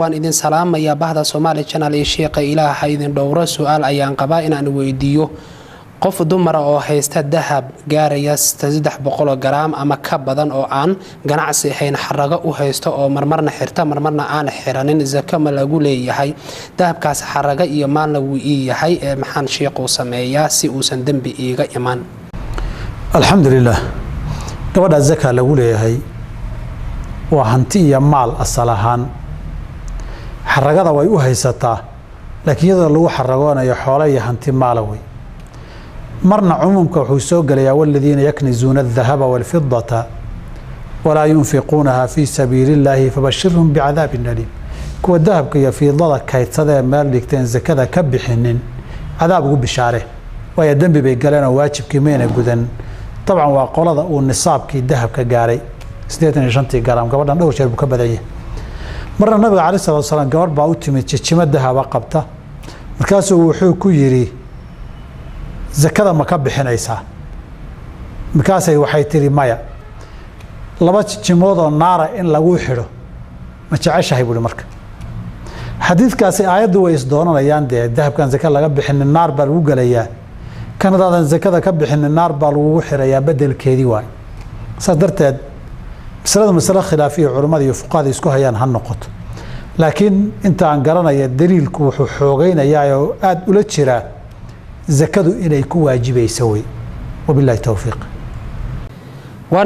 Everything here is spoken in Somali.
waan idin salaamaya bahda Somali Channel ee sheekha Ilaaha idin dhowro su'aal ayaan qabaa in aan weydiiyo qof dumar oo haysta dahab gaaraya 300 gram ama ka badan oo aan ganacsi ahayn xaraga u haysto oo marmarna xirta marmarna aan xiranin zaka ma lagu leeyahay dahabkaas xaraga iyo maal lagu yahay maxaan sheekhu sameeyaa si uusan dambi iiga iman alxamdulillah gabadha zaka lagu leeyahay waa hanti iyo maal asalahan xaragada way u haysataa laakiin iyada lagu xaragoonayo xoolo iyo hanti maal way marna umumka wuxuu soo galayaa walladina yaknizuna adh-dhahaba wal-fiddata wala yunfiqunaha fi sabilillahi fabashirhum bi'adhabin alim kuwa dahabka iyo fiddada kaydsadeen meel dhigteen zakada ka bixinin cadaab ugu bishaare way dambi bay galeen oo waajibkii meena gudan tabcan waa qolada uu nisaabkii dahabka gaaray 85 gram gabadhan dhowr jeer buu ka badan yahay marna nabiga cali sallallahu alayhi wasallam gabadh baa u timid jijima dahaba qabta markaasuu wuxuu ku yiri zakada ma ka bixinaysaa markaasay waxay tiri maya laba jijimood oo naara in lagu xidho ma jeceshahay buu marka xadiidkaasi aayadu way isdoonanayaan dahabkan zakada laga bixin naar baa lagu galayaa kanadaadan zakada ka bixin naar baa lagu xirayaa bedelkeedii waay sadarteed mas'ala khilaafiya culimada iyo fuqahaada isku hayaan han noqoto laakiin inta aan garanaya daliilku wuxuu xoogaynayaa oo aad ula jiraa zakadu inay ku waajibayso way wabillahi tawfiiq